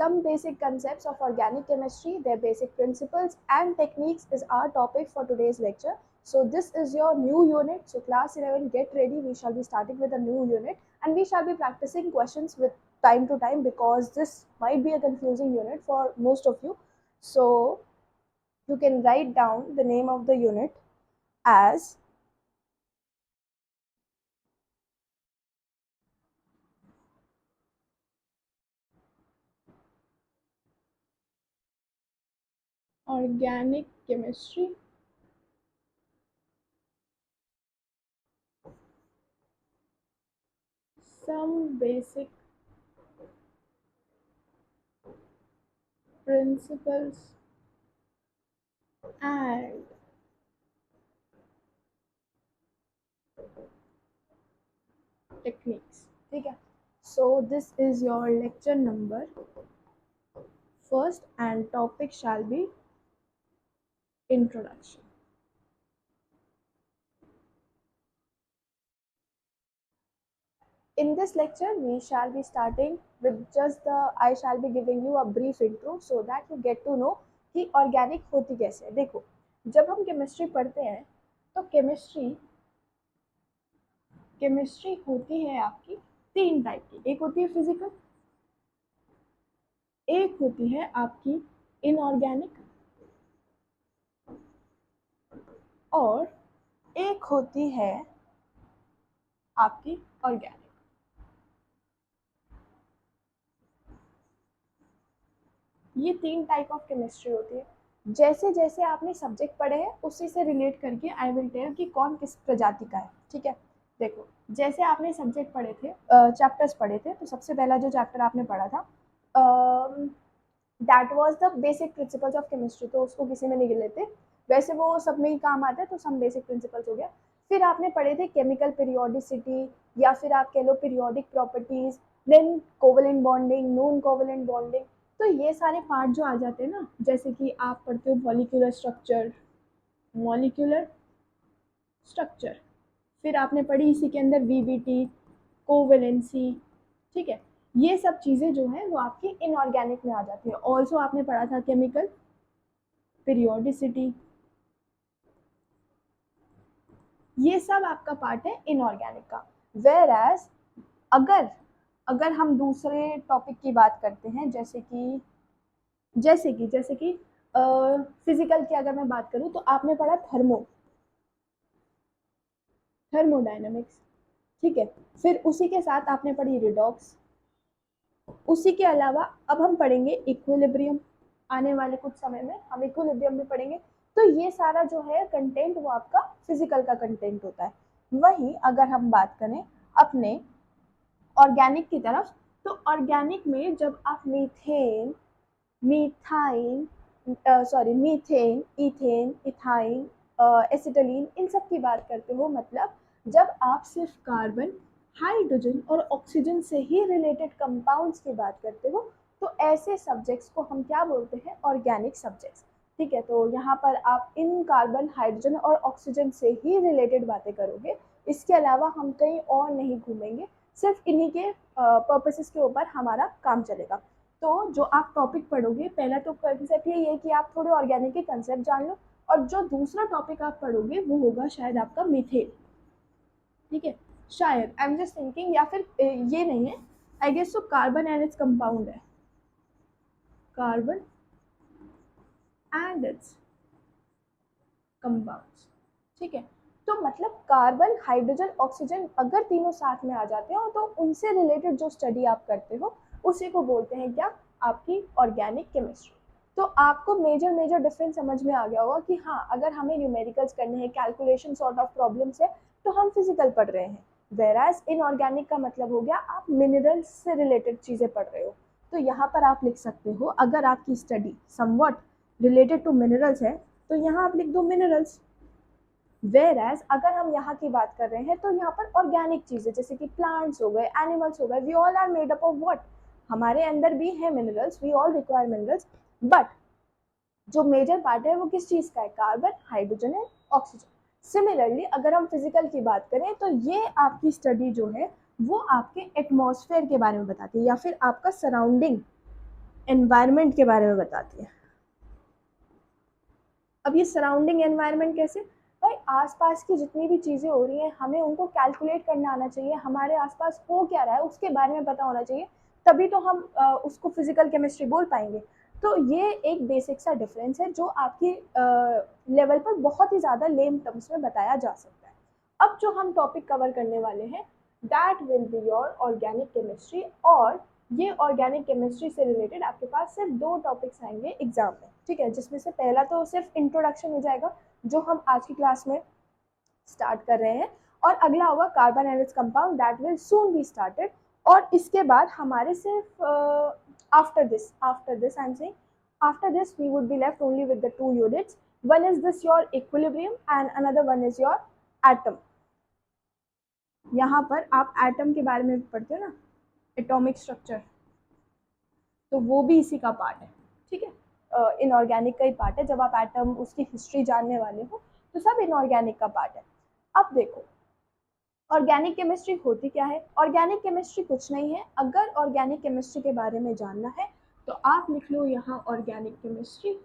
some basic concepts of organic chemistry, their basic principles and techniques is our topic for today's lecture. So this is your new unit. So class 11, get ready. We shall be starting with a new unit and we shall be practicing questions with time to time because this might be a confusing unit for most of you. So you can write down the name of the unit as organic chemistry. Some basic principles and techniques. ठीक है. So this is your lecture number first and topic shall be introduction. In this lecture we shall be starting with just the I shall be giving you a brief intro so that you get to know कि organic होती कैसे है. देखो, जब हम chemistry पढ़ते हैं तो केमिस्ट्री होती है आपकी तीन टाइप की. एक होती है फिजिकल, एक होती है आपकी इनऑर्गेनिक और एक होती है आपकी ऑर्गेनिक. ये तीन टाइप ऑफ केमिस्ट्री होती है. जैसे जैसे आपने सब्जेक्ट पढ़े हैं उसी से रिलेट करके आई विल टेल कि कौन किस प्रजाति का है. ठीक है. देखो, जैसे आपने सब्जेक्ट पढ़े थे, चैप्टर्स पढ़े थे, तो सबसे पहला जो चैप्टर आपने पढ़ा था that was the basic principles of chemistry. तो उसको किसी में नहीं लेते, वैसे वो सब में ही काम आता है, तो सम बेसिक प्रिंसिपल्स हो गया. फिर आपने पढ़े थे केमिकल पीरियोडिसिटी या फिर आप कह लो periodic properties, then covalent bonding, non covalent bonding. तो ये सारे पार्ट जो आ जाते हैं ना, जैसे कि आप पढ़ते हो मॉलिक्यूलर स्ट्रक्चर, फिर आपने पढ़ी इसी के अंदर वीवीटी, कोवेलेंसी. ठीक है. ये सब चीज़ें जो हैं वो आपकी इनऑर्गेनिक में आ जाती है. ऑल्सो आपने पढ़ा था केमिकल पीरियोडिसिटी. ये सब आपका पार्ट है इनऑर्गेनिक का. वेयर एज अगर हम दूसरे टॉपिक की बात करते हैं, जैसे कि फिजिकल की अगर मैं बात करूं तो आपने पढ़ा थर्मोडायनेमिक्स. ठीक है. फिर उसी के साथ आपने पढ़ी रिडॉक्स. उसी के अलावा अब हम पढ़ेंगे इक्विलिब्रियम. आने वाले कुछ समय में हम इक्विलिब्रियम भी पढ़ेंगे. तो ये सारा जो है कंटेंट वो आपका फिजिकल का कंटेंट होता है. वहीं अगर हम बात करें अपने ऑर्गेनिक की तरफ, तो ऑर्गेनिक में जब आप मीथेन, इथेन, इथाइन, एसिटिलीन, इन सब की बात करते हो, मतलब जब आप सिर्फ कार्बन, हाइड्रोजन और ऑक्सीजन से ही रिलेटेड कंपाउंड्स की बात करते हो, तो ऐसे सब्जेक्ट्स को हम क्या बोलते हैं? Organic subjects. ठीक है. तो यहाँ पर आप इन कार्बन, हाइड्रोजन और ऑक्सीजन से ही रिलेटेड बातें करोगे. इसके अलावा हम कहीं और नहीं घूमेंगे. सिर्फ इन्हीं के पर्पसेस के ऊपर हमारा काम चलेगा. तो जो आप टॉपिक पढ़ोगे, पहला तो कंसेप्ट यही है कि आप थोड़े ऑर्गेनिक के कंसेप्ट जान लो, और जो दूसरा टॉपिक आप पढ़ोगे वो होगा शायद आपका मीथेन. ठीक है. शायद आई एम जस्ट थिंकिंग, या फिर ये नहीं है, आई गेस. तो कार्बन एंड इट्स कंपाउंड है, कार्बन एंड इट्स कंपाउंड्स. ठीक है. तो मतलब कार्बन, हाइड्रोजन, ऑक्सीजन अगर तीनों साथ में आ जाते हो तो उनसे रिलेटेड जो स्टडी आप करते हो उसी को बोलते हैं क्या? आपकी ऑर्गेनिक केमिस्ट्री. तो आपको मेजर डिफरेंस समझ में आ गया होगा कि हाँ, अगर हमें न्यूमेरिकल्स करने हैं, कैलकुलेशन सॉर्ट ऑफ प्रॉब्लम्स है, तो हम फिजिकल पढ़ रहे हैं. वेराज इनऑर्गेनिक का मतलब हो गया आप मिनरल्स से रिलेटेड चीज़ें पढ़ रहे हो. तो यहाँ पर आप लिख सकते हो, अगर आपकी study somewhat related to minerals है तो यहाँ आप लिख दो मिनरल्स. वेयर एज अगर हम यहाँ की बात कर रहे हैं तो यहाँ पर ऑर्गेनिक चीज़ें जैसे कि प्लांट्स हो गए, एनिमल्स हो गए, we all are made up of what? हमारे अंदर भी है minerals, we all require minerals, but जो मेजर पार्ट है वो किस चीज़ का है? Carbon, hydrogen and oxygen. Similarly अगर हम फिजिकल की बात करें तो ये आपकी स्टडी जो है वो आपके एटमॉस्फेयर के बारे में बताती है, या फिर आपका सराउंडिंग एनवायरनमेंट के बारे में बताती है। अब ये सराउंडिंग एनवायरनमेंट कैसे, भाई आसपास की जितनी भी चीज़ें हो रही हैं हमें उनको कैलकुलेट करना आना चाहिए, हमारे आसपास हो क्या रहा है उसके बारे में पता होना चाहिए, तभी तो हम उसको फिजिकल केमिस्ट्री बोल पाएंगे। तो ये एक बेसिक सा डिफरेंस है जो आपकी लेवल पर बहुत ही ज़्यादा लेम टर्म्स में बताया जा सकता है। अब जो हम टॉपिक कवर करने वाले हैं that will be your organic chemistry, और ये ऑर्गेनिक केमिस्ट्री से रिलेटेड आपके पास सिर्फ 2 टॉपिक्स आएंगे एग्जाम में, ठीक है, जिसमें से पहला तो सिर्फ इंट्रोडक्शन हो जाएगा जो हम आज की क्लास में स्टार्ट कर रहे हैं, और अगला होगा carbon and its compound that will soon be started. और इसके बाद हमारे सिर्फ after this I am saying after this we would be left only with the 2 units, one is this your equilibrium and another one is your atom। यहाँ पर आप atom के बारे में पढ़ते हो ना, एटॉमिक स्ट्रक्चर, तो वो भी इसी का पार्ट है, ठीक है, इनऑर्गेनिक का ही पार्ट है। जब आप एटम उसकी हिस्ट्री जानने वाले हो तो सब इनऑर्गेनिक का पार्ट है। अब देखो ऑर्गेनिक केमिस्ट्री होती क्या है। ऑर्गेनिक केमिस्ट्री कुछ नहीं है, अगर ऑर्गेनिक केमिस्ट्री के बारे में जानना है तो आप लिख लो यहाँ ऑर्गेनिक केमिस्ट्री,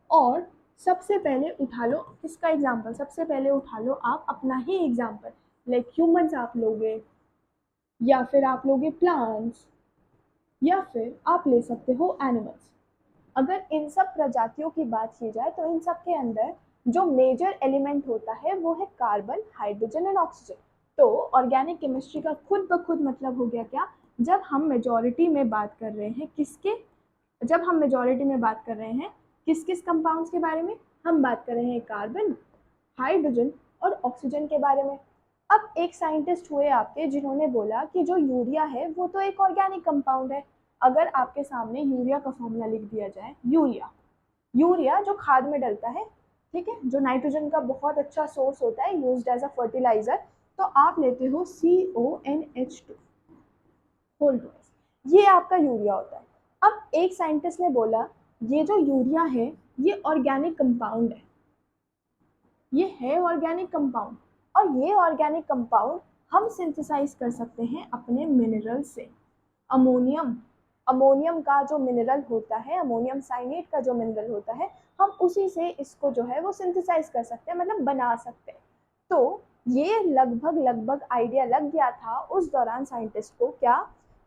और सबसे पहले उठा लो किसका एग्जाम्पल, सबसे पहले उठा लो आप अपना ही एग्जाम्पल, लाइक ह्यूमंस आप लोगे, या फिर आप लोगे प्लांट्स, या फिर आप ले सकते हो एनिमल्स। अगर इन सब प्रजातियों की बात की जाए तो इन सब के अंदर जो मेजर एलिमेंट होता है वो है कार्बन, हाइड्रोजन एंड ऑक्सीजन। तो ऑर्गेनिक केमिस्ट्री का खुद ब खुद मतलब हो गया क्या, जब हम मेजॉरिटी में बात कर रहे हैं किसके, जब हम मेजॉरिटी में बात कर रहे हैं किस किस कंपाउंड्स के बारे में, हम बात कर रहे हैं कार्बन, हाइड्रोजन और ऑक्सीजन के बारे में। अब एक साइंटिस्ट हुए आपके जिन्होंने बोला कि जो यूरिया है वो तो एक ऑर्गेनिक कंपाउंड है। अगर आपके सामने यूरिया का फॉर्मूला लिख दिया जाए, यूरिया, यूरिया जो खाद में डलता है, ठीक है, जो नाइट्रोजन का बहुत अच्छा सोर्स होता है यूज्ड एज अ फर्टिलाइजर, तो आप लेते हो CONH2 होल ट्वाइस, ये आपका यूरिया होता है। अब एक साइंटिस्ट ने बोला ये जो यूरिया है ये ऑर्गेनिक कंपाउंड है, ये है ऑर्गेनिक कंपाउंड, और ये ऑर्गेनिक कंपाउंड हम सिंथेसाइज कर सकते हैं अपने मिनरल से। अमोनियम, अमोनियम का जो मिनरल होता है, अमोनियम साइनेट का जो मिनरल होता है, हम उसी से इसको जो है वो सिंथेसाइज कर सकते हैं, मतलब बना सकते हैं। तो ये लगभग लगभग आइडिया लग गया था उस दौरान साइंटिस्ट को, क्या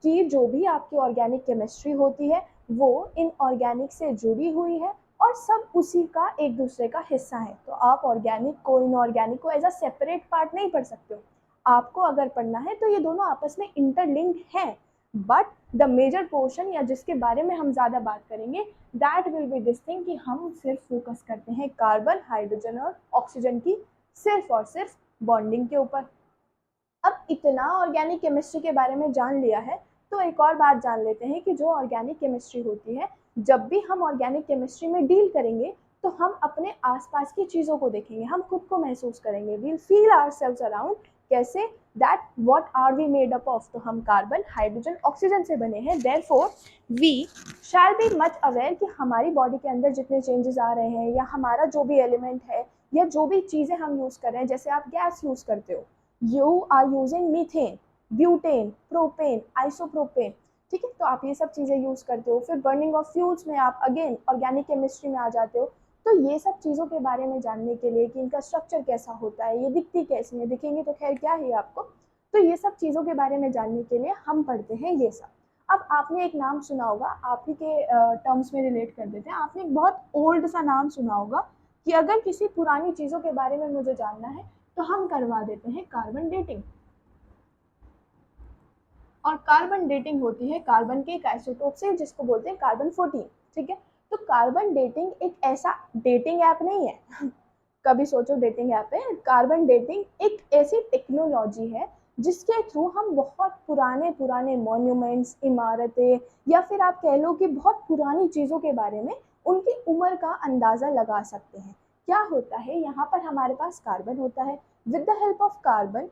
कि जो भी आपकी ऑर्गेनिक केमिस्ट्री होती है वो इन ऑर्गेनिक से जुड़ी हुई है और सब उसी का एक दूसरे का हिस्सा है। तो आप ऑर्गेनिक को इनऑर्गेनिक को एज अ सेपरेट पार्ट नहीं पढ़ सकते हो, आपको अगर पढ़ना है तो ये दोनों आपस में इंटरलिंक्ड हैं, बट द मेजर पोर्शन या जिसके बारे में हम ज़्यादा बात करेंगे that will B this thing कि हम सिर्फ फोकस करते हैं कार्बन, हाइड्रोजन और ऑक्सीजन की सिर्फ और सिर्फ बॉन्डिंग के ऊपर। अब इतना ऑर्गेनिक केमिस्ट्री के बारे में जान लिया है तो एक और बात जान लेते हैं कि जो ऑर्गेनिक केमिस्ट्री होती है, जब भी हम ऑर्गेनिक केमिस्ट्री में डील करेंगे तो हम अपने आसपास की चीज़ों को देखेंगे, हम खुद को महसूस करेंगे, वील फील आवरसेल्व्स अराउंड, कैसे, that what are we made up of, तो हम कार्बन, हाइड्रोजन, ऑक्सीजन से बने हैं। Therefore we shall be much aware कि हमारी बॉडी के अंदर जितने चेंजेस आ रहे हैं या हमारा जो भी एलिमेंट है या जो भी चीज़ें हम यूज़ कर रहे हैं, जैसे आप गैस यूज़ करते हो, you are using methane, butane, propane, isopropane, ठीक है, तो आप ये सब चीज़ें यूज़ करते हो। फिर बर्निंग ऑफ फ्यूल्स में आप अगेन ऑर्गेनिक केमिस्ट्री में आ जाते हो। तो ये सब चीज़ों के बारे में जानने के लिए कि इनका स्ट्रक्चर कैसा होता है, ये दिखती कैसी है, दिखेंगे तो खैर क्या है आपको, तो ये सब चीज़ों के बारे में जानने के लिए हम पढ़ते हैं ये सब। अब आपने एक नाम सुना होगा, आप ही के टर्म्स में रिलेट कर देते हैं, आपने एक बहुत ओल्ड सा नाम सुना होगा कि अगर किसी पुरानी चीज़ों के बारे में मुझे जानना है तो हम करवा देते हैं कार्बन डेटिंग। और कार्बन डेटिंग होती है कार्बन के एक आइसोटोप से जिसको बोलते हैं कार्बन 14, ठीक है। तो कार्बन डेटिंग एक ऐसा डेटिंग ऐप नहीं है कभी सोचो डेटिंग ऐप है, कार्बन डेटिंग एक ऐसी टेक्नोलॉजी है जिसके थ्रू हम बहुत पुराने पुराने मॉन्यूमेंट्स, इमारतें, या फिर आप कह लो कि बहुत पुरानी चीज़ों के बारे में उनकी उम्र का अंदाज़ा लगा सकते हैं। क्या होता है यहाँ पर, हमारे पास कार्बन होता है, with the help of carbon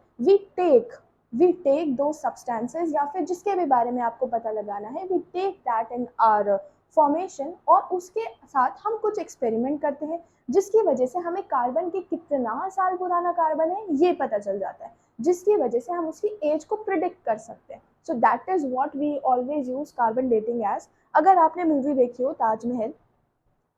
we take दो सब्सटेंसेस, या फिर जिसके भी बारे में आपको पता लगाना है, we take that in our formation, और उसके साथ हम कुछ एक्सपेरिमेंट करते हैं जिसकी वजह से हमें कार्बन के कितना साल पुराना कार्बन है ये पता चल जाता है, जिसकी वजह से हम उसकी एज को प्रिडिक्ट कर सकते हैं। So that is what we always use carbon dating age. अगर आपने मूवी देखी हो Taj Mahal,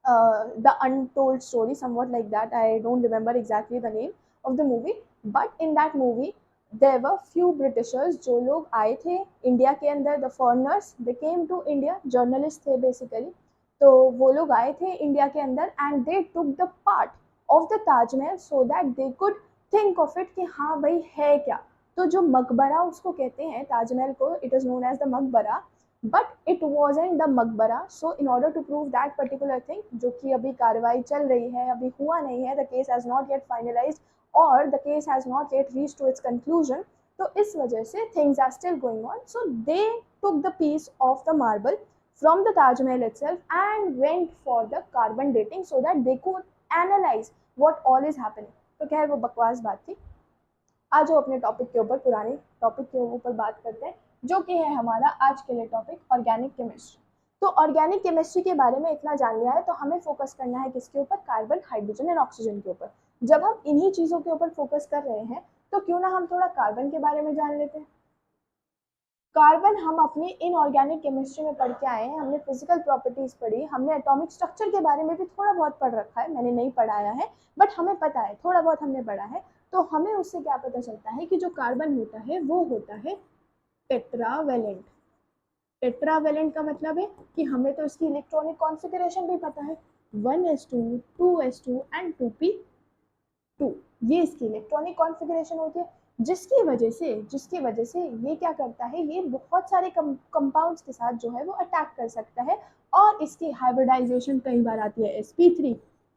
the untold story, somewhat like that, I don't remember exactly the name of the movie, but in that movie there were few Britishers जो लोग आए थे India के अंदर. the foreigners they came to India, journalists थे basically. तो वो लोग आए थे इंडिया के अंदर and they took the part of the Taj Mahal so that they could think of it कि हाँ भाई है क्या. तो जो मकबरा उसको कहते हैं ताजमहल को, it is known as the मकबरा, बट इट वॉजेंट द मकबरा. So in order to prove that particular thing, जो कि अभी कार्रवाई चल रही है, अभी हुआ नहीं है, the case has not yet finalised और the case has not yet reached to its conclusion. तो इस वजह से things are still going on. So they took the piece of the marble from the Taj Mahal itself and went for the carbon dating so that they could analyze what all is happening. तो खैर वो बकवास बात थी. आज वो अपने topic के ऊपर, पुराने टॉपिक के ऊपर बात करते हैं, जो कि है हमारा आज के लिए टॉपिक ऑर्गेनिक केमिस्ट्री. तो ऑर्गेनिक केमिस्ट्री के बारे में इतना जान लिया है तो हमें फोकस करना है किसके ऊपर? कार्बन, हाइड्रोजन एंड ऑक्सीजन के ऊपर. जब हम इन्हीं चीज़ों के ऊपर फोकस कर रहे हैं तो क्यों ना हम थोड़ा कार्बन के बारे में जान लेते हैं. कार्बन हम अपनी इनऑर्गेनिक केमिस्ट्री में पढ़ के आए हैं, हमने फिजिकल प्रॉपर्टीज पढ़ी, हमने एटॉमिक स्ट्रक्चर के बारे में भी थोड़ा बहुत पढ़ रखा है. मैंने नहीं पढ़ाया है बट हमें पता है, थोड़ा बहुत हमने पढ़ा है. तो हमें उससे क्या पता चलता है कि जो कार्बन होता है वो होता है टेट्रावेलेंट. टेट्रावेलेंट का मतलब है कि हमें तो इसकी इलेक्ट्रॉनिक कॉन्फ़िगरेशन भी पता है, 1s2 2s2 एंड 2p2. ये इसकी इलेक्ट्रॉनिक कॉन्फ़िगरेशन होती है, जिसकी वजह से ये क्या करता है, ये बहुत सारे कंपाउंड्स के साथ जो है वो अटैक कर सकता है. और इसकी हाइब्रिडाइजेशन कई बार आती है sp3,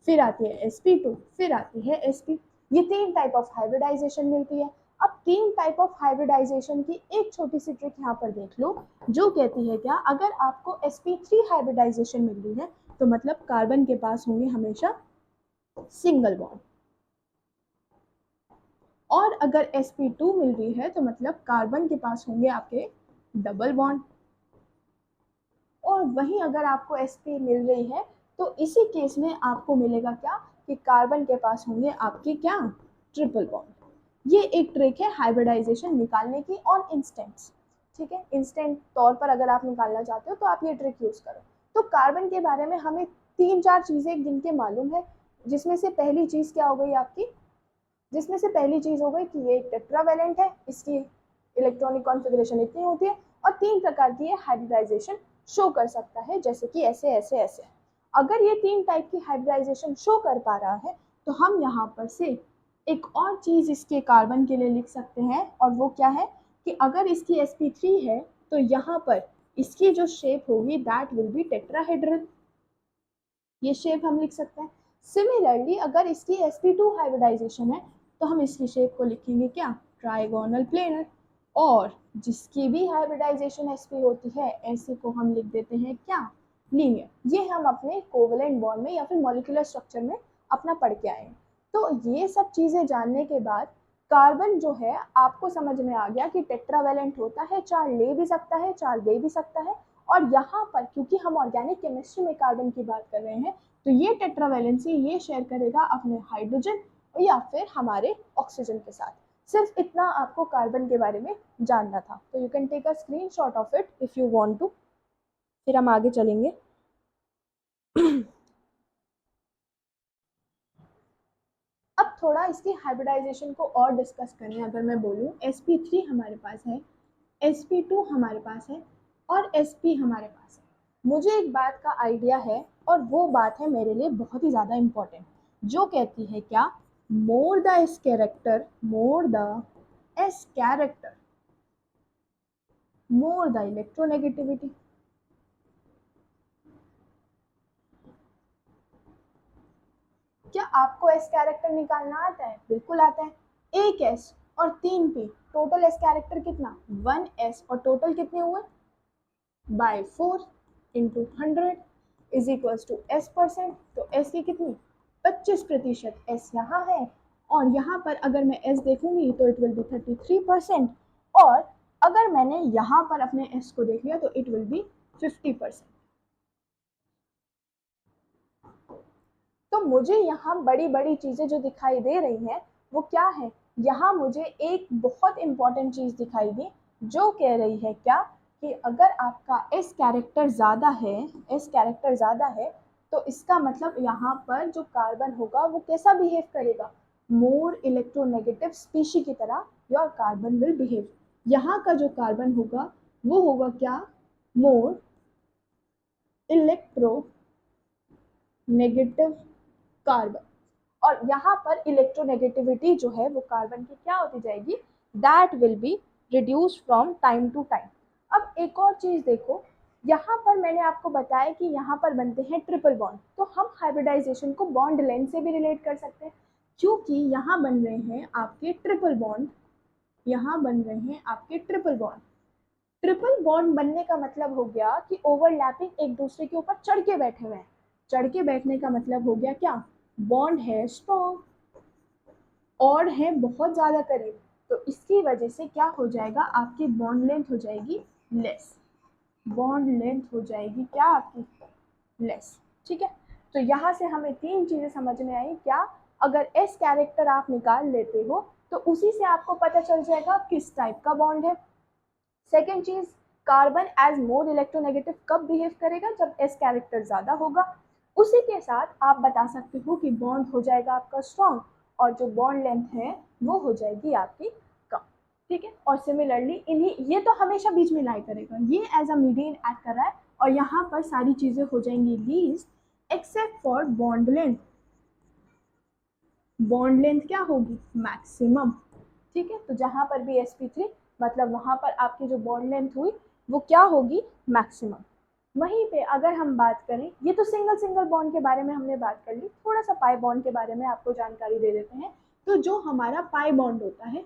फिर आती है sp2, फिर आती है sp. ये 3 टाइप ऑफ हाइब्रिडाइजेशन मिलती है. अब 3 टाइप ऑफ हाइब्रिडाइजेशन की एक छोटी सी ट्रिक यहाँ पर देख लो, जो कहती है क्या, अगर आपको sp3 हाइब्रिडाइजेशन मिल रही है तो मतलब कार्बन के पास होंगे हमेशा सिंगल बॉन्ड, और अगर sp2 मिल रही है तो मतलब कार्बन के पास होंगे आपके डबल बॉन्ड. और वहीं अगर आपको sp मिल रही है तो इसी केस में आपको मिलेगा क्या, कि कार्बन के पास होंगे आपके क्या, ट्रिपल बॉन्ड. ये एक ट्रिक है हाइब्रिडाइजेशन निकालने की ऑन इंस्टेंट्स. ठीक है, इंस्टेंट तौर पर अगर आप निकालना चाहते हो तो आप ये ट्रिक यूज करो. तो कार्बन के बारे में हमें 3-4 चीजें जिनके मालूम है, जिसमें से पहली चीज क्या हो गई आपकी, जिसमें से पहली चीज हो गई कि ये टेट्रावेलेंट है, इसकी इलेक्ट्रॉनिक कॉन्फ़िगरेशन इतनी होती है और 3 प्रकार की ये हाइब्रिडाइजेशन शो कर सकता है, जैसे कि ऐसे ऐसे ऐसे. अगर ये 3 टाइप की हाइब्रिडाइजेशन शो कर पा रहा है तो हम यहाँ पर से एक और चीज इसके कार्बन के लिए लिख सकते हैं, और वो क्या है कि अगर इसकी sp3 है तो यहाँ पर इसकी जो शेप होगी दैट विल बी टेट्राहेड्रल. ये शेप हम लिख सकते हैं. सिमिलरली अगर इसकी sp2 हाइब्रिडाइजेशन है तो हम इसकी शेप को लिखेंगे क्या, ट्राइगोनल प्लेनर. और जिसकी भी हाइब्रिडाइजेशन sp होती है ऐसे को हम लिख देते हैं क्या, लीनियर. ये हम अपने कोवेलेंट बॉन्ड में या फिर मॉलिक्यूलर स्ट्रक्चर में अपना पढ़ के आए हैं. तो ये सब चीज़ें जानने के बाद कार्बन जो है आपको समझ में आ गया कि टेट्रावेलेंट होता है, 4 ले भी सकता है 4 दे भी सकता है. और यहाँ पर क्योंकि हम ऑर्गेनिक केमिस्ट्री में कार्बन की बात कर रहे हैं तो ये टेट्रावेलेंसी ये शेयर करेगा अपने हाइड्रोजन या फिर हमारे ऑक्सीजन के साथ. सिर्फ इतना आपको कार्बन के बारे में जानना था. तो you can take a screenshot of it if you want to. फिर हम आगे चलेंगे. अब थोड़ा इसकी हाइब्रिडाइजेशन को और डिस्कस करें. अगर मैं बोलूँ sp3 हमारे पास है, sp2 हमारे पास है और sp हमारे पास है. मुझे एक बात का आइडिया है और वो बात है मेरे लिए बहुत ही ज़्यादा इम्पोर्टेंट, जो कहती है क्या, more the S character, more the S character, more the electronegativity. क्या आपको एस कैरेक्टर निकालना आता है? बिल्कुल आता है. एक एस और 3 पी, टोटल एस कैरेक्टर कितना, 1 एस, और टोटल कितने हुए, by 4 into 100 is equals to s%. तो s की कितनी, 25% s यहाँ है, और यहाँ पर अगर मैं s देखूंगी तो इट विल बी 33%, और अगर मैंने यहाँ पर अपने s को देख लिया तो इट विल बी 50%. तो मुझे यहाँ बड़ी बड़ी चीज़ें जो दिखाई दे रही हैं वो क्या है, यहाँ मुझे एक बहुत इंपॉर्टेंट चीज़ दिखाई दी, जो कह रही है क्या कि अगर आपका एस कैरेक्टर ज़्यादा है, एस कैरेक्टर ज़्यादा है, तो इसका मतलब यहाँ पर जो कार्बन होगा वो कैसा बिहेव करेगा, मोर इलेक्ट्रोनेगेटिव स्पीशी की तरह योर कार्बन विल बिहेव। यहाँ का जो कार्बन होगा वो होगा क्या, मोर इलेक्ट्रो नेगेटिव कार्बन। और यहाँ पर इलेक्ट्रोनेगेटिविटी जो है वो कार्बन की क्या होती जाएगी, that will be reduce from time to time. अब एक और चीज देखो, यहाँ पर मैंने आपको बताया कि यहाँ पर बनते हैं ट्रिपल बॉन्ड, तो हम हाइब्रिडाइजेशन को बॉन्ड लेंथ से भी रिलेट कर सकते हैं, क्योंकि यहाँ बन रहे हैं आपके ट्रिपल बॉन्ड, यहाँ बन रहे हैं आपके ट्रिपल बॉन्ड। ट्रिपल बॉन्ड बनने का मतलब हो गया कि ओवरलैपिंग एक दूसरे के ऊपर चढ़ के बैठे हुए हैं। चढ़ के बैठने का मतलब हो गया क्या, बॉन्ड है स्ट्रॉन्ग और है बहुत ज़्यादा करीब, तो इसकी वजह से क्या हो जाएगा, आपकी बॉन्ड लेंथ हो जाएगी लेस, बॉन्ड लेंथ हो जाएगी क्या आपकी लेस। ठीक है, तो यहाँ से हमें तीन चीज़ें समझ में आई क्या, अगर एस कैरेक्टर आप निकाल लेते हो तो उसी से आपको पता चल जाएगा किस टाइप का बॉन्ड है। सेकेंड चीज, कार्बन एज मोर इलेक्ट्रोनेगेटिव कब बिहेव करेगा, जब एस कैरेक्टर ज्यादा होगा। उसी के साथ आप बता सकते हो कि बॉन्ड हो जाएगा आपका स्ट्रॉन्ग और जो बॉन्ड लेंथ है वो हो जाएगी आपकी कम। ठीक है, और सिमिलरली इन्हीं, ये तो हमेशा बीच में लाई करेगा, ये एज अ मीडियन एक्ट कर रहा है, और यहाँ पर सारी चीजें हो जाएंगी least except for bond length. Bond length क्या होगी, मैक्सिमम। ठीक है, तो जहां पर भी sp3 मतलब वहां पर आपकी जो बॉन्ड लेंथ हुई वो क्या होगी, मैक्सिमम। वहीं पे अगर हम बात करें, ये तो सिंगल सिंगल बॉन्ड के बारे में हमने बात कर ली, थोड़ा सा पाई बॉन्ड के बारे में आपको जानकारी दे देते हैं। तो जो हमारा पाई बॉन्ड होता है,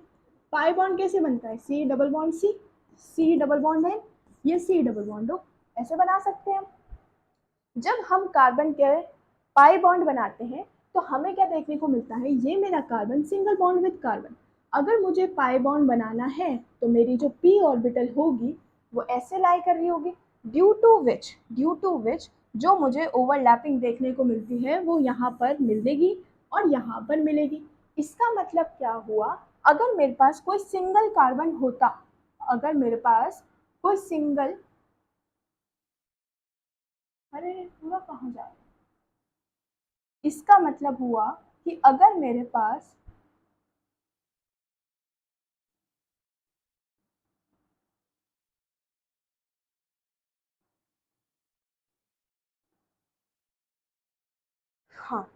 पाई बॉन्ड कैसे बनता है, C double bond C, C double bond है, ये सी डबल बॉन्ड हो, ऐसे बना सकते हैं। जब हम कार्बन के पाई बॉन्ड बनाते हैं तो हमें क्या देखने को मिलता है, ये मेरा carbon single bond with carbon. अगर मुझे पाई बॉन्ड बनाना है तो मेरी जो p ऑर्बिटल होगी वो ऐसे लाई कर रही होगी, ड्यू टू विच जो मुझे ओवरलैपिंग देखने को मिलती है वो यहाँ पर मिलेगी और यहाँ पर मिलेगी। इसका मतलब क्या हुआ, अगर मेरे पास कोई सिंगल कार्बन होता, अगर मेरे पास कोई सिंगल, अरे पूरा कहाँ जा रहा है, इसका मतलब हुआ कि अगर मेरे पास, हाँ,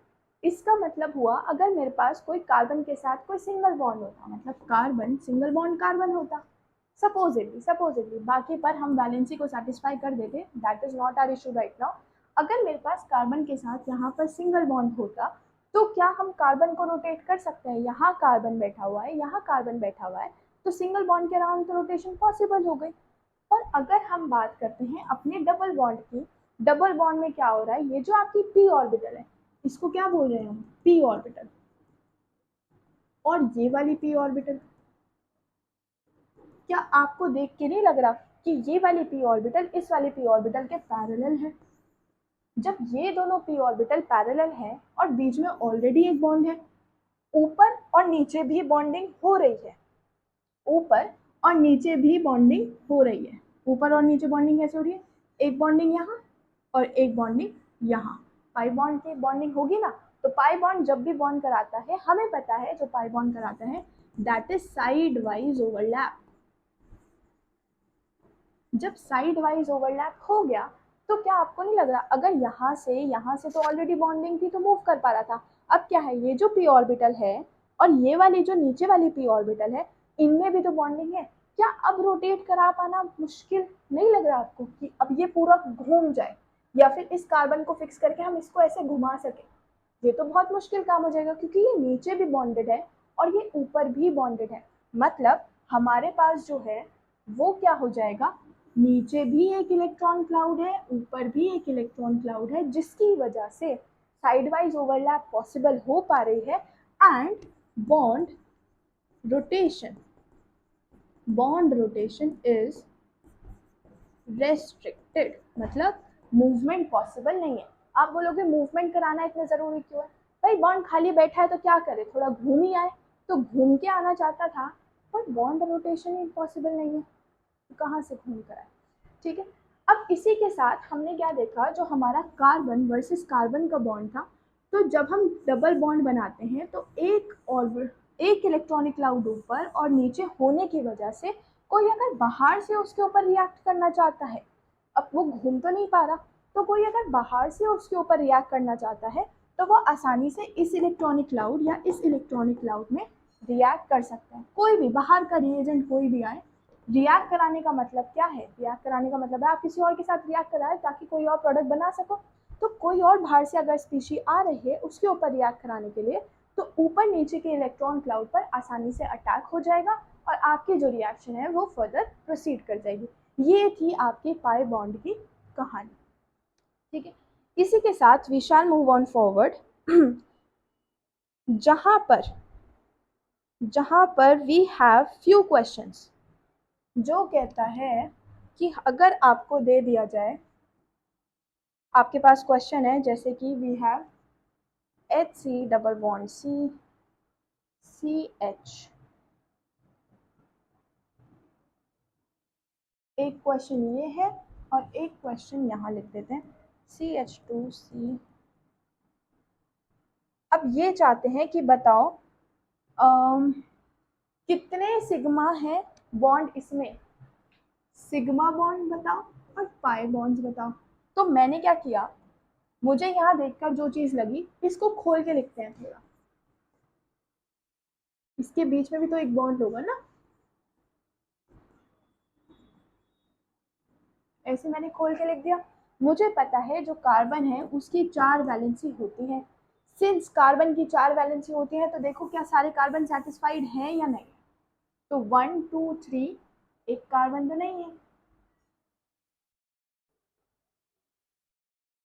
इसका मतलब हुआ अगर मेरे पास कोई कार्बन के साथ कोई सिंगल बॉन्ड होता, मतलब कार्बन सिंगल बॉन्ड कार्बन होता, सपोजिटली बाकी पर हम वैलेंसी को सेटिस्फाई कर देते, that is not our issue right now. अगर मेरे पास कार्बन के साथ यहाँ पर सिंगल बॉन्ड होता तो क्या हम कार्बन को रोटेट कर सकते हैं, यहाँ कार्बन बैठा हुआ है, यहाँ कार्बन बैठा हुआ है, तो सिंगल बॉन्ड के अराउंड तो रोटेशन पॉसिबल हो गई। और अगर हम बात करते हैं अपने डबल बॉन्ड की, डबल बॉन्ड में क्या हो रहा है, ये जो आपकी p ऑर्बिटल है इसको क्या बोल रहे हैं हम, p ऑर्बिटल, और ये वाली p ऑर्बिटल, क्या आपको देख के नहीं लग रहा कि ये वाली p ऑर्बिटल इस वाली p ऑर्बिटल के पैरेलल है। जब ये दोनों p ऑर्बिटल पैरेलल है और बीच में ऑलरेडी एक बॉन्ड है, ऊपर और नीचे भी बॉन्डिंग हो रही है, ऊपर और नीचे भी बॉन्डिंग हो रही है, ऊपर और नीचे बॉन्डिंग कैसे हो रही है, एक बॉन्डिंग यहाँ और एक बॉन्डिंग यहाँ, पाई बॉन्ड की बॉन्डिंग होगी ना। तो पाई बॉन्ड जब भी बॉन्ड कराता है, हमें पता है जो पाई बॉन्ड कराता है that is side wise overlap. जब साइड वाइज ओवरलैप हो गया तो क्या आपको नहीं लग रहा, अगर यहाँ से तो ऑलरेडी बॉन्डिंग थी तो मूव कर पा रहा था, अब क्या है, ये जो p ऑर्बिटल है और ये वाली जो नीचे वाली p ऑर्बिटल है, इनमें भी तो बॉन्डिंग है, क्या अब रोटेट करा पाना मुश्किल नहीं लग रहा आपको कि अब ये पूरा घूम जाए, या फिर इस कार्बन को फिक्स करके हम इसको ऐसे घुमा सके, ये तो बहुत मुश्किल काम हो जाएगा, क्योंकि ये नीचे भी बॉन्डेड है और ये ऊपर भी बॉन्डेड है। मतलब हमारे पास जो है वो क्या हो जाएगा, नीचे भी एक इलेक्ट्रॉन क्लाउड है, ऊपर भी एक इलेक्ट्रॉन क्लाउड है, जिसकी वजह से साइड वाइज ओवरलैप पॉसिबल हो पा रही है। And bond rotation, bond rotation is restricted, मतलब मूवमेंट पॉसिबल नहीं है। आप बोलोगे मूवमेंट कराना इतना जरूरी क्यों है, भाई बॉन्ड खाली बैठा है तो क्या करे, थोड़ा घूम ही आए, तो घूम के आना चाहता था, पर बॉन्ड रोटेशन ही पॉसिबल नहीं है। कहाँ से घूम कर आए, ठीक है। अब इसी के साथ हमने क्या देखा, जो हमारा कार्बन वर्सेस कार्बन का बॉन्ड था, तो जब हम डबल बॉन्ड बनाते हैं तो एक इलेक्ट्रॉनिक क्लाउड ऊपर और नीचे होने की वजह से कोई अगर बाहर से उसके ऊपर रिएक्ट करना चाहता है, अब वो घूम तो नहीं पा रहा, तो कोई अगर बाहर से उसके ऊपर रिएक्ट करना चाहता है तो वो आसानी से इस इलेक्ट्रॉनिक क्लाउड या इस इलेक्ट्रॉनिक क्लाउड में रिएक्ट कर सकते हैं। कोई भी बाहर का रिएजेंट कोई भी आए, रिएक्ट कराने का मतलब क्या है, रिएक्ट कराने का मतलब है आप किसी और के साथ रिएक्ट कराए ताकि कोई और प्रोडक्ट बना सको। तो कोई और बाहर से अगर स्पीशी आ रही है उसके ऊपर रिएक्ट कराने के लिए, तो ऊपर नीचे के इलेक्ट्रॉन क्लाउड पर आसानी से अटैक हो जाएगा और आपकी जो रिएक्शन है वो फर्दर प्रोसीड कर जाएगी। ये थी आपकी पाई बॉन्ड की कहानी, ठीक है। इसी के साथ we shall move on forward, जहां पर वी हैव फ्यू क्वेश्चंस, जो कहता है कि अगर आपको दे दिया जाए, आपके पास क्वेश्चन है जैसे कि we have HC double bond CH, एक क्वेश्चन ये है और एक क्वेश्चन यहाँ लिख देते हैं CH2C। अब ये चाहते हैं कि बताओ कितने सिग्मा है बॉन्ड इसमें, सिग्मा बॉन्ड बताओ और पाई बॉन्ड्स बताओ। तो मैंने क्या किया, मुझे यहाँ देखकर जो चीज़ लगी इसको खोल के लिखते हैं थोड़ा, इसके बीच में भी तो एक बॉन्ड होगा ना, ऐसे मैंने खोल के लिख दिया। मुझे पता है जो कार्बन है उसकी 4 वैलेंसी होती है, सिंस कार्बन की 4 वैलेंसी होती है तो देखो क्या सारे कार्बन सेटिस्फाइड हैं या नहीं, तो 1 2 3 एक कार्बन तो नहीं है।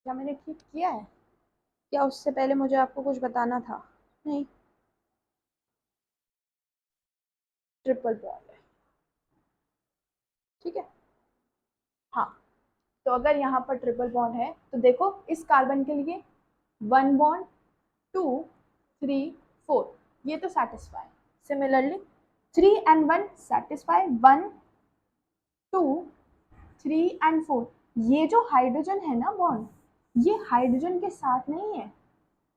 क्या मैंने ठीक किया है, क्या उससे पहले मुझे आपको कुछ बताना था? नहीं, ट्रिपल बॉन्ड है, ठीक है। हाँ, तो अगर यहाँ पर ट्रिपल बॉन्ड है तो देखो इस कार्बन के लिए 1 बॉन्ड 2 3 4 ये तो satisfy, similarly 3 and 1 satisfy, 1 2 3 and 4, ये जो हाइड्रोजन है ना बॉन्ड, ये हाइड्रोजन के साथ नहीं है,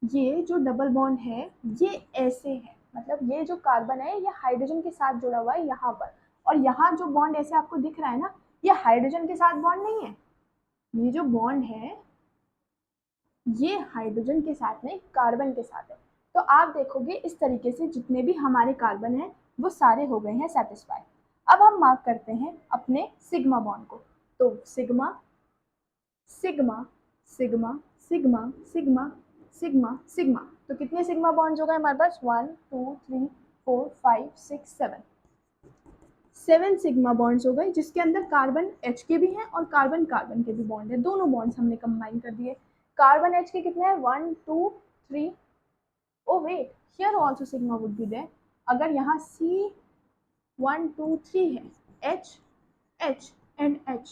ये जो डबल बॉन्ड है ये ऐसे है, मतलब ये जो कार्बन है ये हाइड्रोजन के साथ जुड़ा हुआ है यहाँ पर, और यहाँ जो बॉन्ड ऐसे आपको दिख रहा है ना, ये हाइड्रोजन के साथ बॉन्ड नहीं है, ये जो बॉन्ड है ये हाइड्रोजन के साथ नहीं कार्बन के साथ है। तो आप देखोगे इस तरीके से जितने भी हमारे कार्बन हैं वो सारे हो गए हैं सेटिस्फाई। अब हम मार्क करते हैं अपने सिग्मा बॉन्ड को, तो sigma sigma sigma sigma sigma sigma sigma, तो कितने सिग्मा बॉन्ड्स हो गए हमारे पास, 1 2 3 4 5 6 7, 7 सिग्मा बॉन्ड्स हो गए, जिसके अंदर कार्बन H के भी हैं और कार्बन कार्बन के भी बॉन्ड है, दोनों बॉन्ड्स हमने कंबाइन कर दिए। कार्बन H के कितने हैं, 1 2 3, oh wait here also sigma would be there, अगर यहाँ C 1 2 3 है, H एंड H,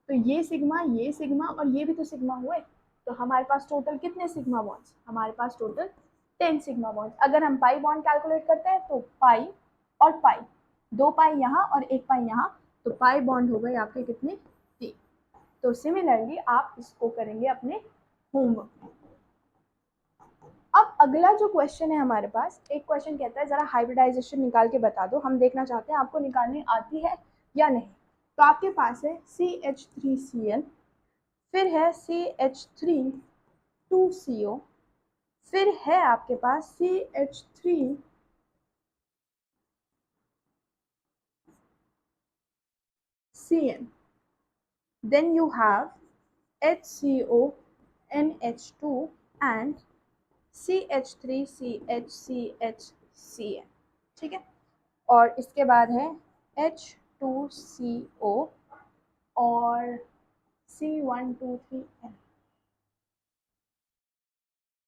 तो ये सिग्मा और ये भी तो सिग्मा हुए, तो हमारे पास टोटल कितने सिग्मा बॉन्ड्स, हमारे पास टोटल 10 सिग्मा बॉन्ड्स। अगर हम पाई बॉन्ड कैलकुलेट करते हैं तो पाई और पाई, 2 पाई यहाँ और 1 पाई यहाँ, तो पाई बॉन्ड हो गए आपके कितने, 3। तो सिमिलरली आप इसको करेंगे अपने होमवर्क में। अब अगला जो क्वेश्चन है हमारे पास, एक क्वेश्चन कहता है जरा हाइब्रिडाइजेशन निकाल के बता दो, हम देखना चाहते हैं आपको निकालनी आती है या नहीं। तो आपके पास है CH3Cl, फिर है CH3 2CO, फिर है आपके पास CH3Cn, then you have HCO NH2 and CH3CHCHCn, ठीक है। और इसके बाद है H2CO और C123N।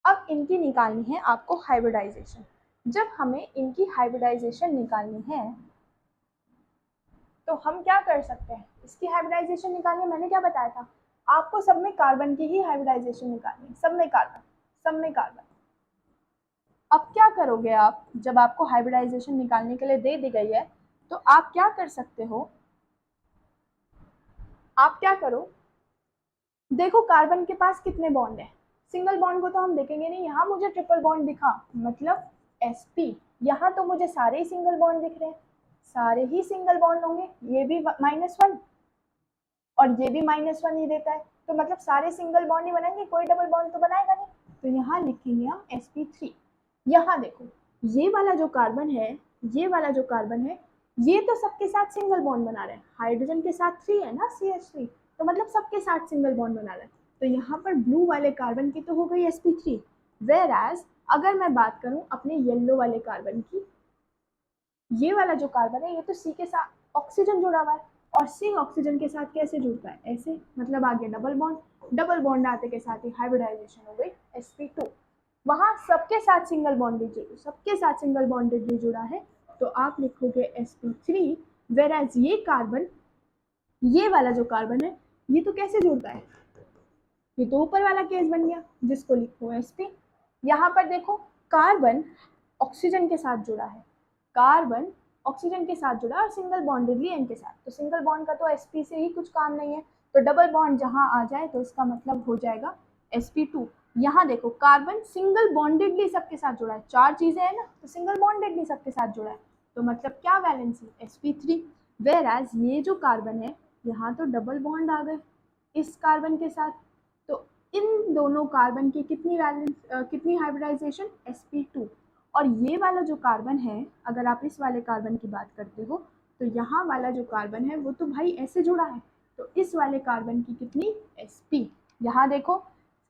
अब इनकी निकालनी है आपको हाइब्रिडाइजेशन। जब हमें इनकी हाइब्रिडाइजेशन निकालनी है तो हम क्या कर सकते हैं, इसकी हाइब्रिडाइजेशन निकालनी है, मैंने क्या बताया था आपको, सब में कार्बन की ही हाइब्रिडाइजेशन निकालनी है, सब में कार्बन, सब में कार्बन। अब क्या करोगे आप, जब आपको हाइब्रिडाइजेशन निकालने के लिए दे दी गई है तो आप क्या कर सकते हो, आप क्या करो, देखो कार्बन के पास कितने बॉन्ड है, सिंगल बॉन्ड को तो हम देखेंगे नहीं, यहाँ मुझे ट्रिपल बॉन्ड दिखा मतलब sp, यहाँ तो मुझे सारे ही सिंगल बॉन्ड दिख रहे हैं, सारे ही सिंगल बॉन्ड होंगे, ये भी -1 और ये भी -1 ही देता है, तो मतलब सारे सिंगल बॉन्ड ही बनाएंगे, कोई डबल बॉन्ड तो बनाएगा नहीं, तो यहाँ लिखेंगे हम sp3। यहाँ देखो ये वाला जो कार्बन है, ये वाला जो कार्बन है, ये तो सबके साथ सिंगल बॉन्ड बना रहे हैं, हाइड्रोजन के साथ 3 है ना CH3, तो मतलब सबके साथ सिंगल बॉन्ड बना रहा है, तो यहाँ पर ब्लू वाले कार्बन की तो हो गई sp3। वेयर एज अगर मैं बात करूं अपने येलो वाले कार्बन की, ये वाला जो कार्बन है ये तो C के साथ ऑक्सीजन जुड़ा हुआ है, और C ऑक्सीजन के साथ कैसे जुड़ता है, ऐसे, मतलब आगे डबल बॉन्ड, डबल बॉन्ड आते के साथ ही हाइब्रिडाइजेशन हो गई sp2, वहां सबके साथ सिंगल बॉन्डेड जुड़ा, सबके साथ सिंगल बॉन्डेड जुड़ा है, तो आप लिखोगे sp3। वेयर एज ये कार्बन, ये वाला जो कार्बन है ये तो कैसे जुड़ता है, ये तो ऊपर वाला केस बन गया जिसको लिखो sp। यहाँ पर देखो कार्बन ऑक्सीजन के साथ जुड़ा है, कार्बन ऑक्सीजन के साथ जुड़ा और सिंगल बॉन्डेडली एन के साथ, तो सिंगल बॉन्ड का तो sp से ही कुछ काम नहीं है, तो डबल बॉन्ड जहां आ जाए तो इसका मतलब हो जाएगा sp2। यहाँ देखो कार्बन सिंगल बॉन्डेडली सबके साथ जुड़ा है, 4 चीजें हैं ना, तो सिंगल बॉन्डेडली सबके साथ जुड़ा है, तो मतलब क्या वैलेंसी sp3। वेयर एज ये जो कार्बन है यहाँ तो डबल बॉन्ड आ गए इस कार्बन के साथ, तो इन दोनों कार्बन की कितनी वैलेंस, कितनी हाइब्रिडाइजेशन sp2। और ये वाला जो कार्बन है, अगर आप इस वाले कार्बन की बात करते हो, तो यहाँ वाला जो कार्बन है वो तो भाई ऐसे जुड़ा है, तो इस वाले कार्बन की कितनी sp। यहाँ देखो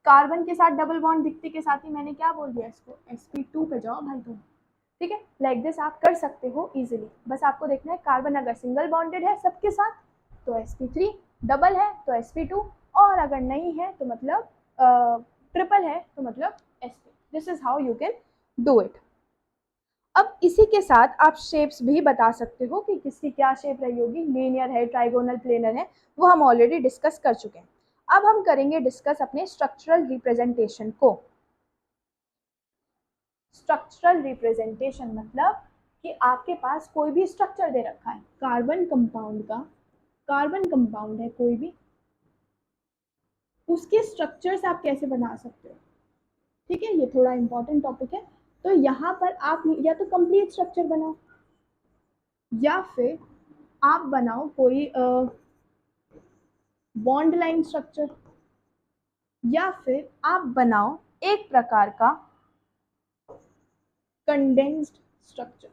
कार्बन के साथ डबल बॉन्ड दिखते के साथ ही मैंने क्या बोल दिया इसको, sp2 पे जाओ भाई तुम, ठीक है, लाइक दिस आप कर सकते हो इजीली, बस आपको देखना है कार्बन अगर सिंगल बॉन्डेड है सबके साथ तो sp3, डबल है तो sp2, और अगर नहीं है तो मतलब ट्रिपल है तो मतलब sp। This is how you can do it. अब इसी के साथ आप शेप्स भी बता सकते हो कि किसकी क्या शेप रही होगी, लीनियर है, ट्राइगोनल, प्लेनर है, वो हम ऑलरेडी डिस्कस कर चुके हैं। अब हम करेंगे डिस्कस अपने स्ट्रक्चरल रिप्रेजेंटेशन को। स्ट्रक्चरल रिप्रेजेंटेशन मतलब कि आपके पास कोई भी स्ट्रक्चर दे रखा है, कार्बन कंपाउंड का, कार्बन कंपाउंड है कोई भी, उसके स्ट्रक्चर्स आप कैसे बना सकते हो, ठीक है, ये थोड़ा इंपॉर्टेंट टॉपिक है। तो यहाँ पर आप या तो कंप्लीट स्ट्रक्चर बनाओ, या फिर आप बनाओ कोई बॉन्ड लाइन स्ट्रक्चर, या फिर आप बनाओ एक प्रकार का कंडेंस्ड स्ट्रक्चर।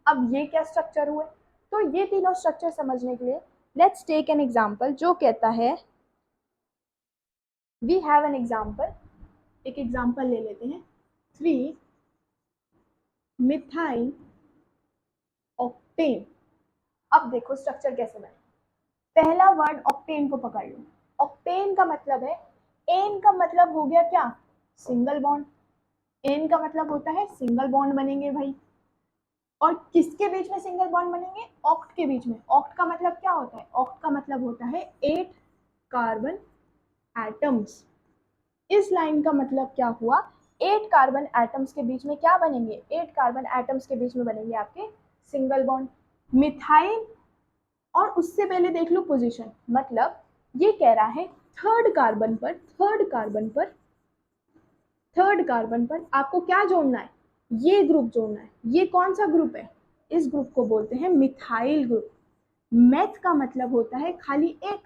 अब ये क्या स्ट्रक्चर हुए, तो ये तीनों स्ट्रक्चर समझने के लिए लेट्स टेक एन एग्जांपल जो कहता है, वी हैव एन एग्जांपल, एक एग्जांपल ले लेते हैं, 3 मिथाइल ऑक्टेन। अब देखो स्ट्रक्चर कैसे बने, पहला वर्ड ऑक्टेन को पकड़ लो, ऑक्टेन का मतलब है, एन का मतलब हो गया क्या, सिंगल बॉन्ड, एन का मतलब होता है सिंगल बॉन्ड बनेंगे भाई, और किसके बीच में सिंगल बॉन्ड बनेंगे, ऑक्ट के बीच में। ऑक्ट का मतलब क्या होता है, ऑक्ट का मतलब होता है 8 कार्बन एटम्स। इस लाइन का मतलब क्या हुआ, 8 कार्बन एटम्स के बीच में क्या बनेंगे, 8 कार्बन एटम्स के बीच में बनेंगे आपके सिंगल बॉन्ड। मिथाइल, और उससे पहले देख लो पोजीशन, मतलब ये कह रहा है थर्ड कार्बन पर, थर्ड कार्बन पर आपको क्या जोड़ना है, ये ग्रुप जोड़ना है। ये कौन सा ग्रुप है, इस ग्रुप को बोलते हैं मिथाइल ग्रुप। मेथ का मतलब होता है खाली एक,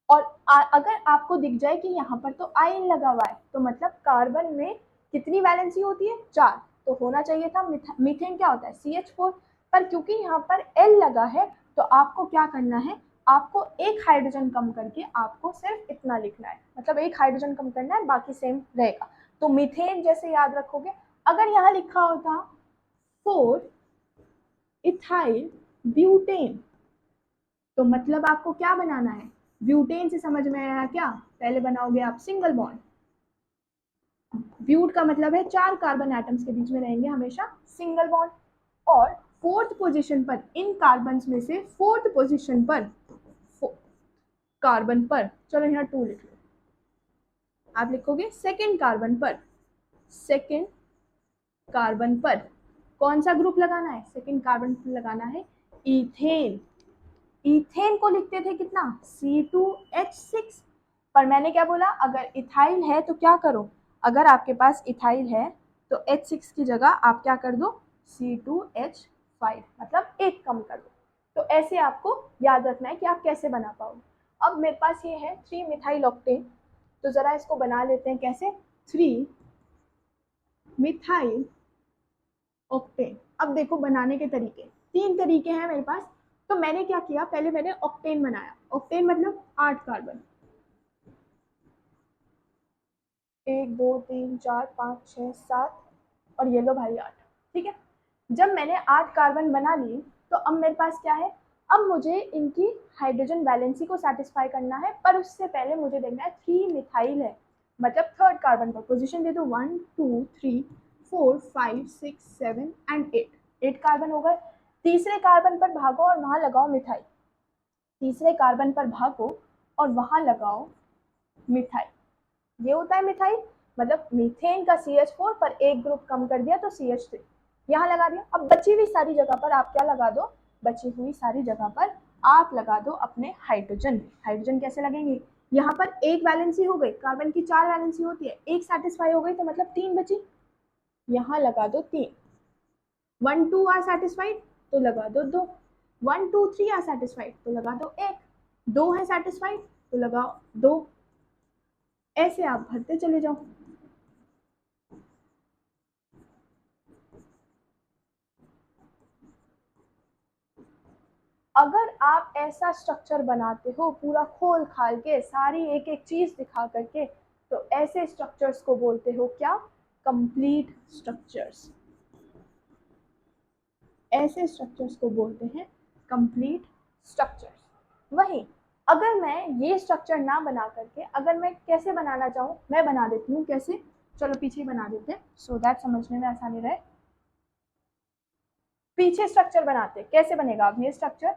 और अगर आपको दिख जाए कि यहाँ पर तो आयन लगा हुआ है, तो मतलब कार्बन में कितनी वैलेंसी होती है, 4, तो होना चाहिए था मीथेन क्या होता है CH4, पर क्योंकि यहाँ पर L लगा है तो आपको क्या करना है, आपको एक हाइड्रोजन कम करके आपको सिर्फ इतना लिखना है, मतलब एक हाइड्रोजन कम करना है, बाकी सेम रहेगा। तो मीथेन जैसे याद रखोगे, अगर यहाँ लिखा होता 4 इथाइल ब्यूटेन, तो मतलब आपको क्या बनाना है, ब्यूटेन से समझ में आया क्या, पहले बनाओगे आप सिंगल बॉन्ड, ब्यूट का मतलब है 4 कार्बन एटम्स के बीच में रहेंगे हमेशा सिंगल बॉन्ड, और फोर्थ पोजीशन पर, इन कार्बन में से फोर्थ पोजीशन पर, कार्बन पर, चलो यहाँ 2 लिख लो, आप लिखोगे सेकेंड कार्बन पर, सेकेंड कार्बन पर कौन सा ग्रुप लगाना है, सेकेंड कार्बन पर लगाना है इथेन। इथेन को लिखते थे कितना, C2H6, पर मैंने क्या बोला, अगर इथाइल है तो क्या करो, अगर आपके पास इथाइल है तो H6 की जगह आप क्या कर दो, C2H5, मतलब एक कम कर दो। तो ऐसे आपको याद रखना है कि आप कैसे बना पाओगे। अब मेरे पास ये है 3 मिथाइल ऑक्टेन, तो ज़रा इसको बना लेते हैं कैसे, 3 मिथाइल ऑक्टेन। अब देखो बनाने के तरीके, 3 तरीके हैं मेरे पास। तो मैंने क्या किया, पहले मैंने ऑक्टेन बनाया, ऑक्टेन मतलब 8 कार्बन, 1 2 3 4 5 6 7 और ये लो भाई 8, ठीक है। जब मैंने 8 कार्बन बना लिए तो अब मेरे पास क्या है, अब मुझे इनकी हाइड्रोजन वैलेंसी को सेटिस्फाई करना है, पर उससे पहले मुझे देखना है 3 मिथाइल है, मतलब थर्ड कार्बन पर पोजीशन दे दो, 1 2 3 4 5 6 7 एंड 8 कार्बन हो गए। तीसरे कार्बन पर भागो और वहां लगाओ मिथाइल, तीसरे कार्बन पर भागो और वहां लगाओ मिथाइल, ये होता है मिथाइल, मतलब मीथेन का CH4 पर एक ग्रुप कम कर दिया तो CH3 यहाँ लगा दिया। अब बची हुई सारी जगह पर आप क्या लगा दो, बची हुई सारी जगह पर आप लगा दो अपने हाइड्रोजन। हाइड्रोजन कैसे लगेंगे, यहाँ पर एक वैलेंसी हो गई, कार्बन की 4 वैलेंसी होती है, एक सेटिस्फाई हो गई तो मतलब 3 बची, यहाँ लगा दो 3, 1 2 आर सेटिस्फाइड तो लगा दो 2, 1 2 3 आर सेटिस्फाइड तो लगा दो 1, 2 है सेटिस्फाइड तो लगाओ 2, ऐसे आप भरते चले जाओ। अगर आप ऐसा स्ट्रक्चर बनाते हो पूरा खोल खाल के सारी एक एक चीज दिखा करके, तो ऐसे स्ट्रक्चर्स को बोलते हो क्या, कंप्लीट स्ट्रक्चर्स। ऐसे स्ट्रक्चर्स को बोलते हैं कंप्लीट स्ट्रक्चर्स। वहीं अगर मैं ये स्ट्रक्चर ना बना करके, अगर मैं कैसे बनाना चाहूँ, मैं बना देती हूँ कैसे, चलो पीछे बना देते हैं सो दैट समझने में आसानी रहे। पीछे स्ट्रक्चर बनाते कैसे बनेगा, अब ये स्ट्रक्चर,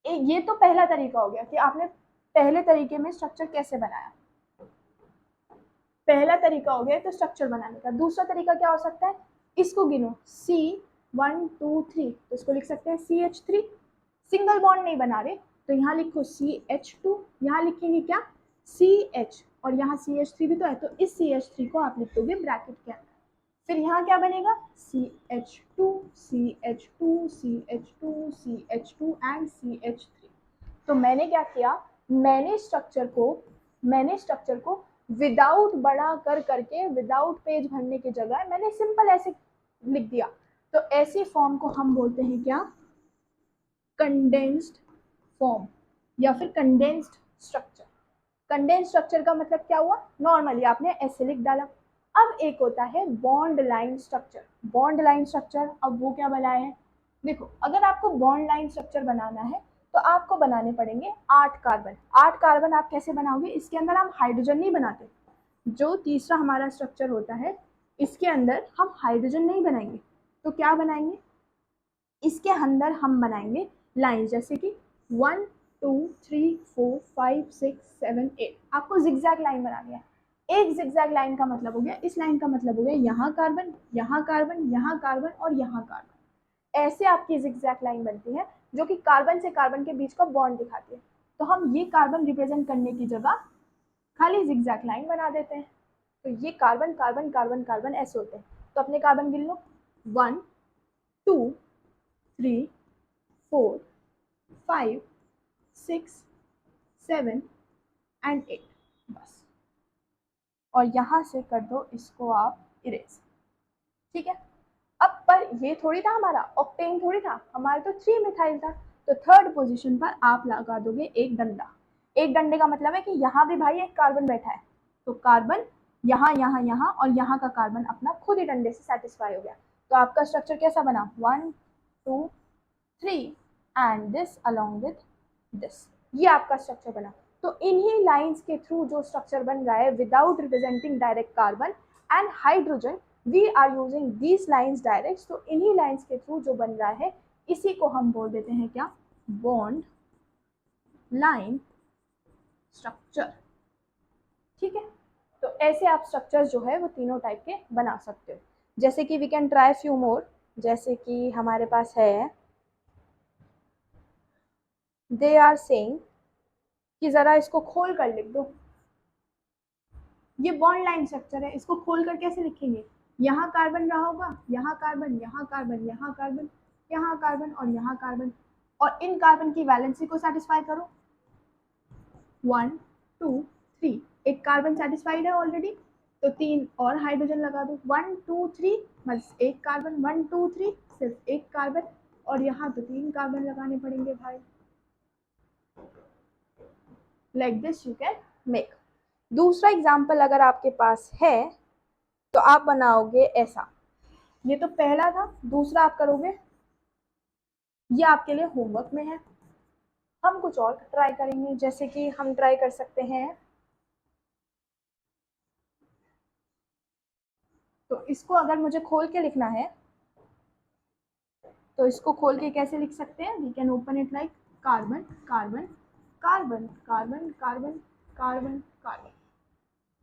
ये तो पहला तरीका हो गया कि आपने पहले तरीके में स्ट्रक्चर कैसे बनाया, पहला तरीका हो गया तो स्ट्रक्चर बनाने का। दूसरा तरीका क्या हो सकता है, इसको गिनो, C1 2 3, तो इसको लिख सकते हैं CH3, सिंगल बॉन्ड नहीं बना रहे तो यहाँ लिखो CH2, यहाँ लिखेंगे क्या CH, और यहाँ CH3 भी तो है, तो इस CH3 को आप लिख दोगे ब्रैकेट के अंदर, फिर यहाँ क्या बनेगा CH2 CH2 CH2 CH2 and CH3। तो मैंने क्या किया, मैंने स्ट्रक्चर को विदाउट बड़ा कर करके, विदाउट पेज भरने की जगह मैंने सिंपल ऐसे लिख दिया, तो ऐसी फॉर्म को हम बोलते हैं क्या, कंडेंस्ड फॉर्म या फिर कंडेंस्ड स्ट्रक्चर। कंडेंस्ड स्ट्रक्चर का मतलब क्या हुआ, नॉर्मली आपने ऐसे लिख डाला। अब एक होता है bond line structure, bond line structure, अब वो क्या बनाए हैं, देखो अगर आपको बॉन्ड लाइन स्ट्रक्चर बनाना है तो आपको बनाने पड़ेंगे 8 कार्बन। 8 कार्बन आप कैसे बनाओगे, इसके अंदर हम हाइड्रोजन नहीं बनाते, जो तीसरा हमारा स्ट्रक्चर होता है इसके अंदर हम हाइड्रोजन नहीं बनाएंगे, तो क्या बनाएंगे, इसके अंदर हम बनाएंगे लाइन, जैसे कि 1 2 3 4 5 6 7 8, आपको जिगजैग लाइन बनानी है। एक जिगजैग लाइन का मतलब हो गया, इस लाइन का मतलब हो गया यहाँ कार्बन यहाँ कार्बन यहाँ कार्बन और यहाँ कार्बन, ऐसे आपकी जिगजैग लाइन बनती है जो कि कार्बन से कार्बन के बीच का बॉन्ड दिखाती है। तो हम ये कार्बन रिप्रेजेंट करने की जगह खाली जिगजैग लाइन बना देते हैं, तो ये कार्बन कार्बन कार्बन कार्बन ऐसे होते हैं। तो अपने कार्बन गिन लो, 1 2 3 4 5 6 7 एंड 8, बस, और यहाँ से कर दो इसको आप इरेज, ठीक है। अब पर ये थोड़ी था हमारा ऑक्टेन, थोड़ी था हमारा, तो 3 मिथाइल था, तो थर्ड पोजीशन पर आप लगा दोगे एक डंडा। एक डंडे का मतलब है कि यहाँ भी भाई एक कार्बन बैठा है, तो कार्बन यहाँ यहाँ यहाँ और यहाँ का कार्बन अपना खुद ही डंडे से सेटिस्फाई हो गया। तो आपका स्ट्रक्चर कैसा बना, 1 2 3 and this along with this, ये आपका स्ट्रक्चर बना। तो इन्हीं लाइंस के थ्रू जो स्ट्रक्चर बन रहा है without representing direct carbon and hydrogen, we are using these lines direct, तो इन्हीं लाइंस के थ्रू जो बन रहा है इसी को हम बोल देते हैं क्या, बॉन्ड लाइन स्ट्रक्चर, ठीक है। तो ऐसे आप स्ट्रक्चर जो है वो तीनों टाइप के बना सकते हो, जैसे कि we can try few more, जैसे कि हमारे पास है दे आर सेइंग कि ज़रा इसको खोल कर लिख दो। ये बॉन्ड लाइन स्ट्रक्चर है, इसको खोल कर कैसे लिखेंगे? यहाँ कार्बन रहा होगा, यहाँ कार्बन, यहाँ कार्बन, यहाँ कार्बन, यहाँ कार्बन और यहाँ कार्बन, और इन कार्बन की वैलेंसी को सेटिस्फाई करो। 1 2 3, एक कार्बन सेटिस्फाइड है ऑलरेडी, तो 3 और हाइड्रोजन लगा दो। 1 2 3 बस एक कार्बन, 1 2 3 सिर्फ एक कार्बन, और यहाँ तो 3 कार्बन लगाने पड़ेंगे भाई। Like this you can make. दूसरा एग्जाम्पल अगर आपके पास है तो आप बनाओगे ऐसा। ये तो पहला था, दूसरा आप करोगे, ये आपके लिए होमवर्क में है। हम कुछ और ट्राई करेंगे, जैसे कि हम ट्राई कर सकते हैं, तो इसको अगर मुझे खोल के लिखना है तो इसको खोल के कैसे लिख सकते हैं? We can open it like carbon carbon carbon carbon carbon carbon carbon,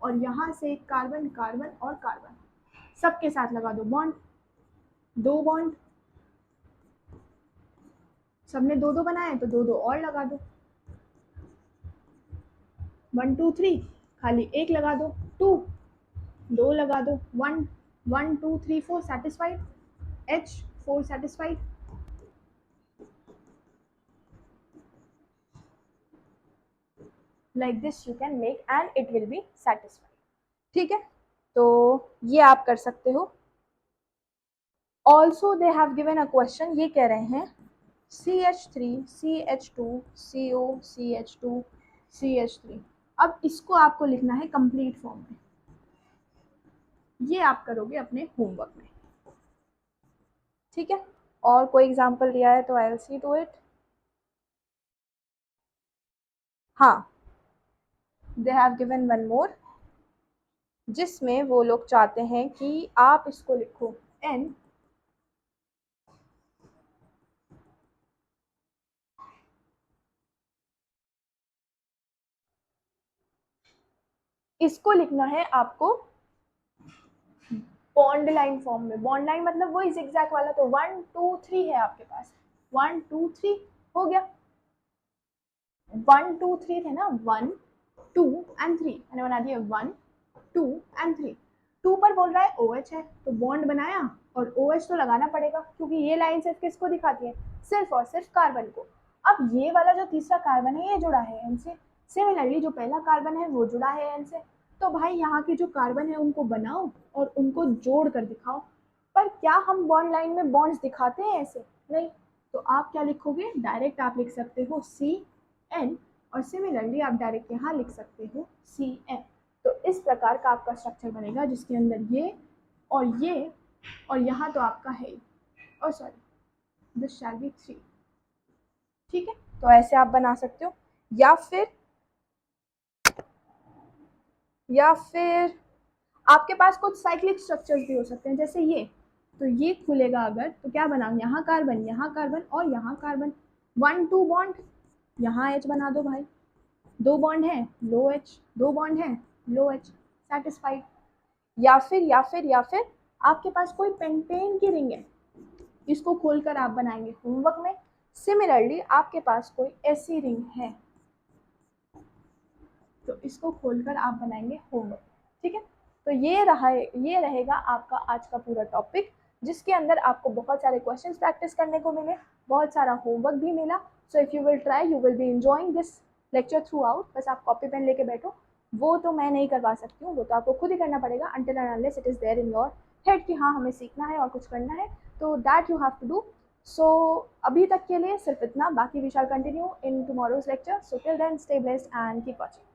और यहाँ से कार्बन कार्बन और कार्बन सबके साथ लगा दो बॉन्ड, 2 बॉन्ड, सबने 2 2 बनाए तो 2 2 और लगा दो। 1 2 3 खाली एक लगा दो, 2 2 लगा दो, 1 1 2 3 4 satisfied, H 4 satisfied. Like this you can make and it will be satisfied. ठीक है, तो ये आप कर सकते हो। Also they have given a question, ये कह रहे हैं CH3 CH2 CO CH2 CH3। अब इसको आपको लिखना है कंप्लीट फॉर्म में, ये आप करोगे अपने होमवर्क में। ठीक है, और कोई एग्जांपल दिया है तो I will see to it. हाँ, they have given one more, जिसमें वो लोग चाहते हैं कि आप इसको लिखो N इसको लिखना है आपको बॉन्ड लाइन फॉर्म में। बॉन्ड लाइन मतलब वही जिगजैग वाला, तो 1 2 3 है आपके पास, 1 2 3 हो गया। 1 2 3 थे ना, 1 2 एंड 3 मैंने बना दिया 1 2 एंड 3। 2 पर बोल रहा है OH है, तो बॉन्ड बनाया और OH तो लगाना पड़ेगा, क्योंकि ये लाइन सिर्फ किसको दिखाती है? सिर्फ और सिर्फ कार्बन को। अब ये वाला जो तीसरा कार्बन है ये जुड़ा है N से, सिमिलरली जो पहला कार्बन है वो जुड़ा है N से। तो भाई यहाँ के जो कार्बन है उनको बनाओ और उनको जोड़ कर दिखाओ। पर क्या हम बॉन्ड लाइन में बॉन्ड्स दिखाते हैं ऐसे? नहीं। तो आप क्या लिखोगे? डायरेक्ट आप लिख सकते हो CN, और सिमिलरली आप डायरेक्ट यहाँ लिख सकते हो CN। तो इस प्रकार का आपका स्ट्रक्चर बनेगा, जिसके अंदर ये और यहाँ तो आपका है, और सॉरी दिस शैल बी 3। ठीक है, तो ऐसे आप बना सकते हो, या फिर आपके पास कुछ साइक्लिक स्ट्रक्चर्स भी हो सकते हैं, जैसे ये। तो ये खुलेगा अगर, तो क्या बना? यहाँ कार्बन और यहाँ कार्बन, 1 2 बॉन्ड, यहाँ H बना दो भाई, 2 बॉन्ड है लो H, 2 बॉन्ड है लो H, सेटिस्फाइड। या फिर आपके पास कोई पेंटेन की रिंग है, इसको खोलकर आप बनाएंगे होमवर्क में। सिमिलरली आपके पास कोई ऐसी रिंग है, तो इसको खोलकर आप बनाएंगे होमवर्क। ठीक है, तो ये रहेगा आपका आज का पूरा टॉपिक, जिसके अंदर आपको बहुत सारे क्वेश्चंस प्रैक्टिस करने को मिले, बहुत सारा होमवर्क भी मिला। So if you will try, you will be enjoying this lecture through out. बस आप कॉपी पेन लेके बैठो, वो तो मैं नहीं करवा सकती हूँ, वो तो आपको खुद ही करना पड़ेगा, until and unless it is there in your head कि हाँ हमें सीखना है और कुछ करना है, तो that you have to do. So अभी तक के लिए सिर्फ इतना, बाकी we shall continue in tomorrow's lecture. So till then stay blessed and keep watching.